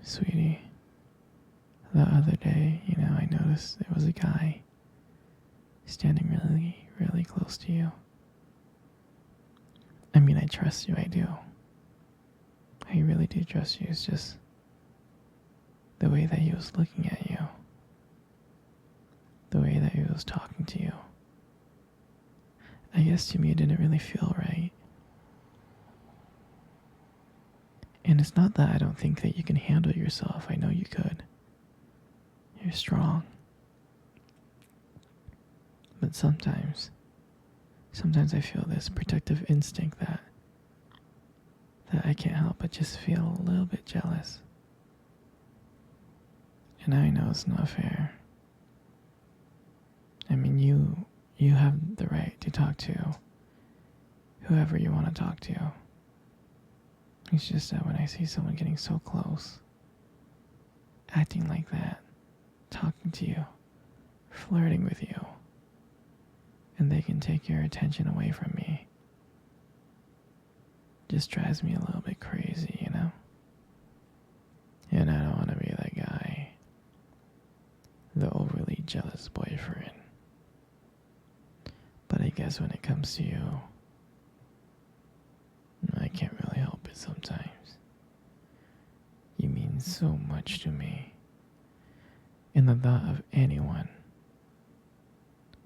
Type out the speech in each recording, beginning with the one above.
Sweetie, the other day, I noticed there was a guy standing really, really close to you. I mean, I trust you, I do. I really do trust you. It's just the way that he was looking at you, the way that he was talking to you. I guess to me it didn't really feel right. And it's not that I don't think that you can handle yourself. I know you could. You're strong. But sometimes I feel this protective instinct that I can't help but just feel a little bit jealous. And I know it's not fair. I mean, you have the right to talk to whoever you want to talk to. It's just that when I see someone getting so close, acting like that, talking to you, flirting with you, and they can take your attention away from me, just drives me a little bit crazy, And I don't want to be that guy, the overly jealous boyfriend. But I guess when it comes to you, I can't really help it sometimes. You mean so much to me. And the thought of anyone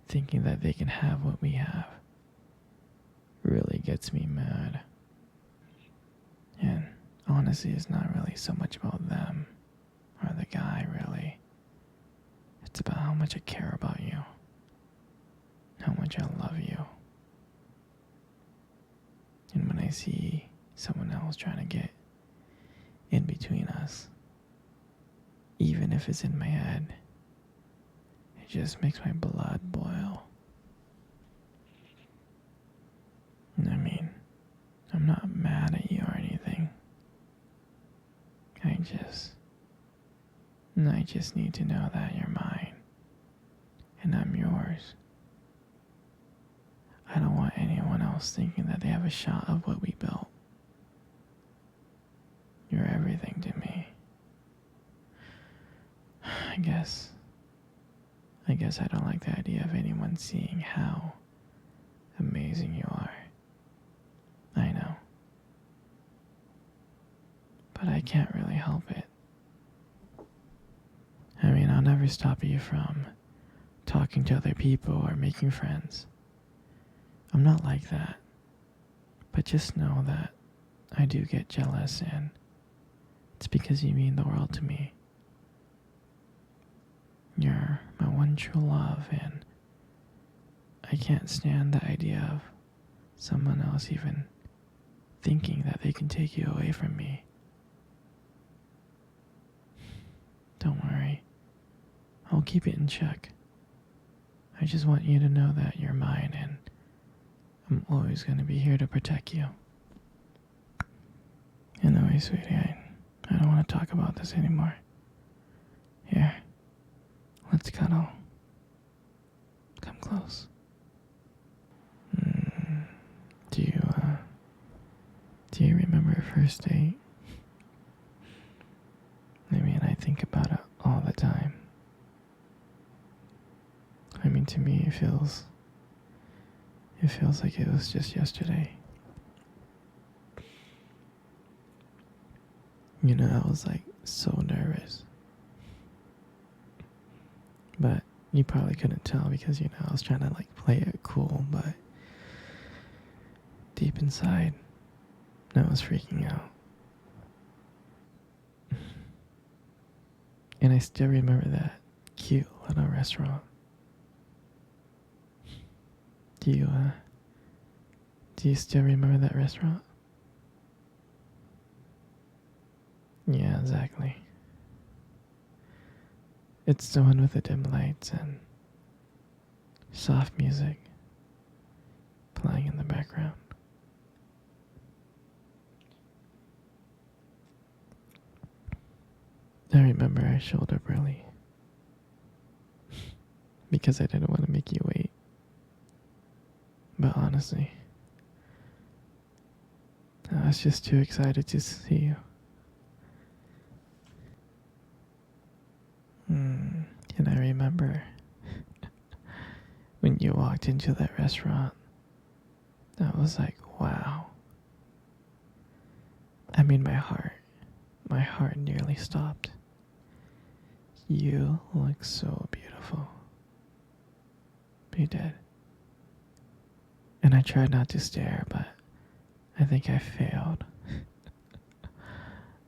thinking that they can have what we have really gets me mad. And honestly, it's not really so much about them or the guy, really. It's about how much I care about you, how much I love you. And when I see someone else trying to get in between us, even if it's in my head, it just makes my blood boil. I mean, I'm not mad at you or anything. I just need to know that you're mine and I'm yours. I don't want anyone else thinking that they have a shot of what we built. You're everything to me. I guess I don't like the idea of anyone seeing how amazing you are. I know. But I can't really help it. I mean, I'll never stop you from talking to other people or making friends. I'm not like that. But just know that I do get jealous, and it's because you mean the world to me. You're my one true love, and I can't stand the idea of someone else even thinking that they can take you away from me. Don't worry. I'll keep it in check. I just want you to know that you're mine, and I'm always going to be here to protect you. Anyway, sweetie, I don't want to talk about this anymore. Here, let's cuddle. Come close. Do you remember our first date? I mean, I think about it all the time. I mean, to me, it feels like it was just yesterday. I was like so nervous. But you probably couldn't tell because, I was trying to like play it cool, but deep inside, I was freaking out. And I still remember that cute little restaurant. Do you still remember that restaurant? Yeah, exactly. It's the one with the dim lights and soft music playing in the background. I remember I showed up early because I didn't want to make you wait. But honestly, I was just too excited to see you. remember when you walked into that restaurant, I was like, wow. I mean, my heart nearly stopped. You look so beautiful. You did. And I tried not to stare, but I think I failed.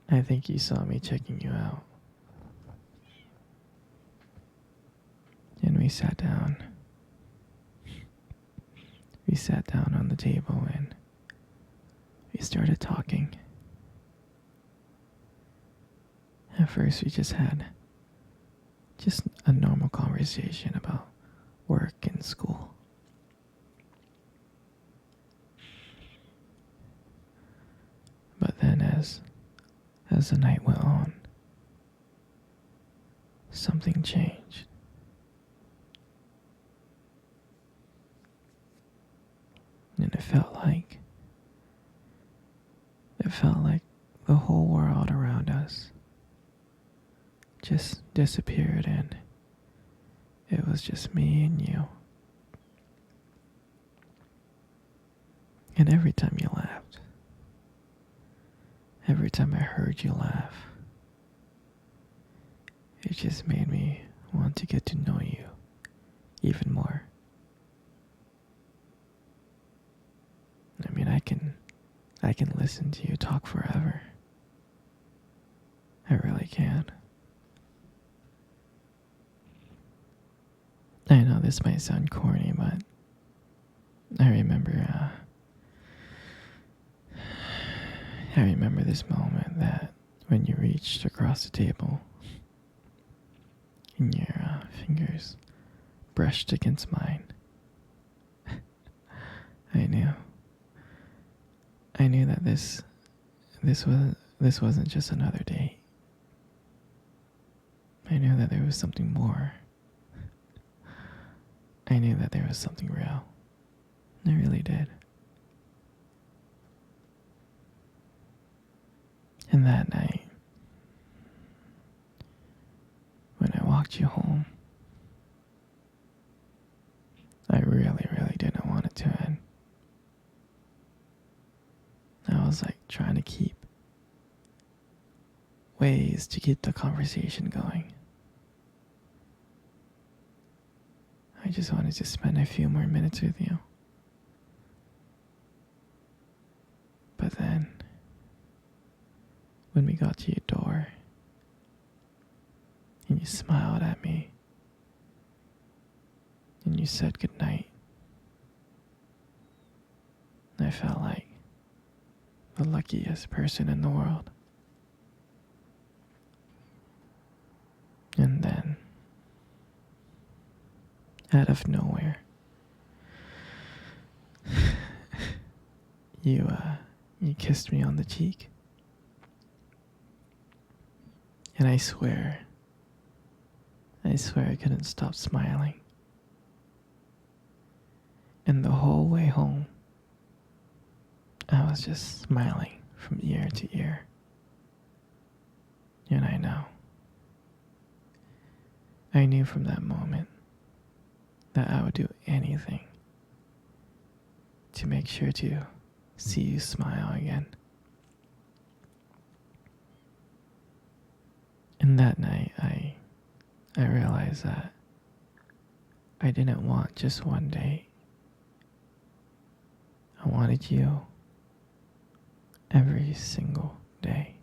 I think you saw me checking you out. And we sat down. We sat down on the table and we started talking. At first, we just had a normal conversation about work and school. But then as the night went on, something changed. And it felt like the whole world around us just disappeared and it was just me and you. And every time you laughed, every time I heard you laugh, it just made me want to get to know you even more. I mean, I can listen to you talk forever. I really can. I know this might sound corny, but I remember this moment that when you reached across the table and your fingers brushed against mine. I knew that this wasn't just another date. I knew that there was something more. I knew that there was something real. I really did. And that night, when I walked you home, I really, really didn't want it to end. I was like trying to keep ways to keep the conversation going. I just wanted to spend a few more minutes with you. But then, when we got to your door, and you smiled at me, and you said goodnight, I felt like the luckiest person in the world. And then, out of nowhere, you kissed me on the cheek. And I swear I couldn't stop smiling. And the whole way home, I was just smiling from ear to ear. And I knew from that moment that I would do anything to make sure to see you smile again. And that night, I realized that I didn't want just one date. I wanted you every single day.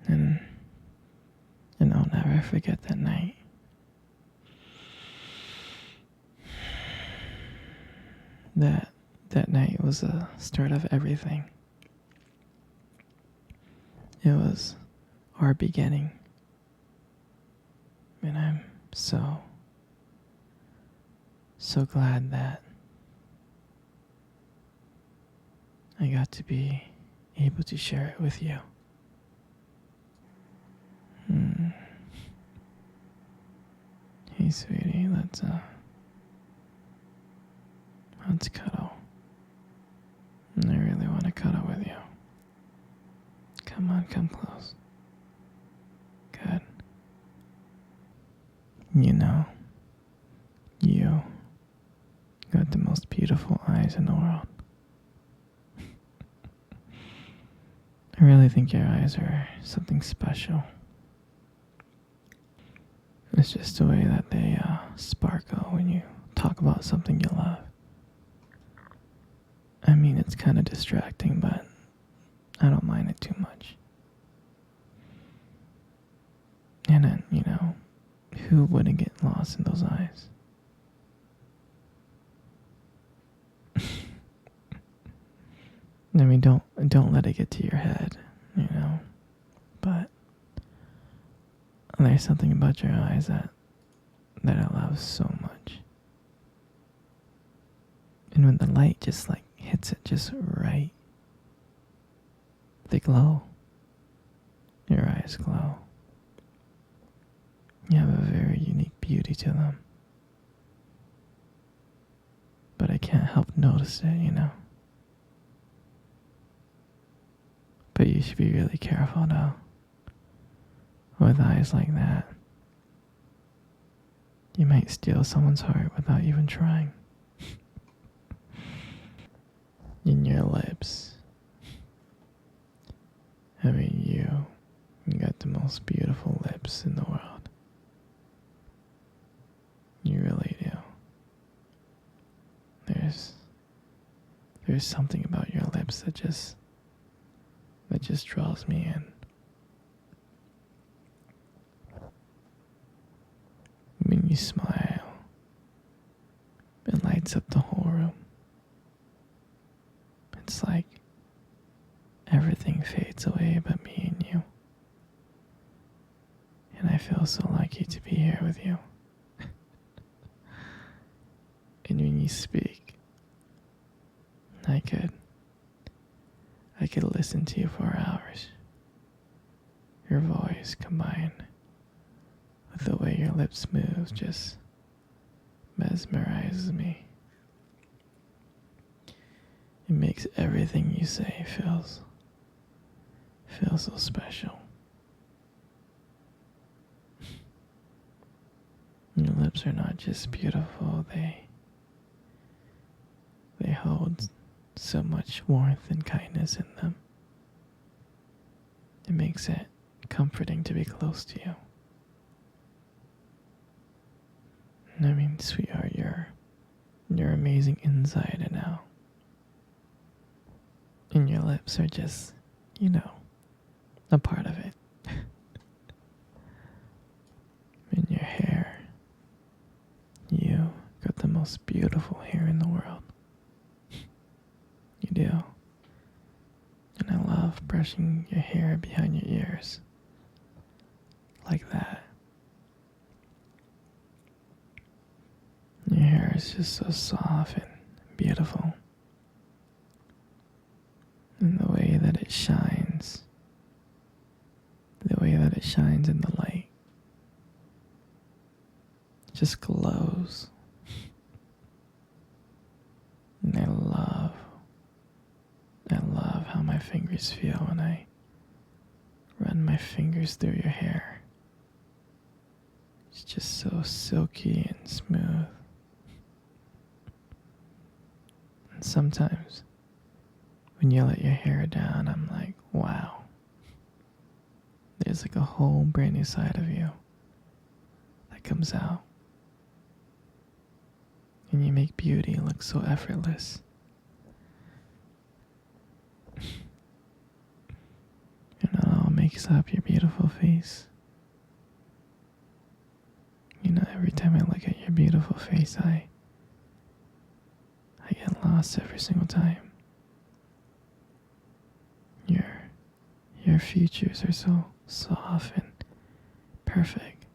And I'll never forget that night. That night was the start of everything. It was our beginning. And I'm so glad that I got to be able to share it with you. Hey, sweetie, let's cuddle. I really want to cuddle with you. Come on, come close. Good. You know, you got the most beautiful eyes in the world. I really think your eyes are something special. It's just the way that they sparkle when you talk about something you love. I mean, it's kind of distracting, but I don't mind it too much. And then, who wouldn't get lost in those eyes? I mean, don't let it get to your head, But there's something about your eyes that I love so much. And when the light just hits it just right, they glow. Your eyes glow. You have a very unique beauty to them. But I can't help notice it, But you should be really careful though. With eyes like that, you might steal someone's heart without even trying. In your lips. I mean, you got the most beautiful lips in the world. You really do. There's something about your lips that just draws me in. When you smile, it lights up the whole room. It's like everything fades away but me and you. And I feel so lucky to be here with you. And when you speak, I could listen to you for hours. Your voice combined with the way your lips move just mesmerizes me. It makes everything you say feel so special. Your lips are not just beautiful, they hold so much warmth and kindness in them. It makes it comforting to be close to you. I mean, sweetheart, you're amazing inside and out. And your lips are just, a part of it. And your hair, you got the most beautiful hair in the world. You do. And I love brushing your hair behind your ears. Like that. Your hair is just so soft and beautiful. And the way that it shines. The way that it shines in the light. It just glows. And I love how my fingers feel when I run my fingers through your hair. It's just so silky and smooth. And sometimes, when you let your hair down, I'm like, wow. There's like a whole brand new side of you that comes out. And you make beauty look so effortless. And it all makes up your beautiful face. Every time I look at your beautiful face, I get lost every single time. Your features are so soft and perfect.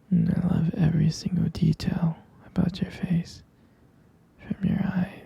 And I love every single detail about your face. From your eyes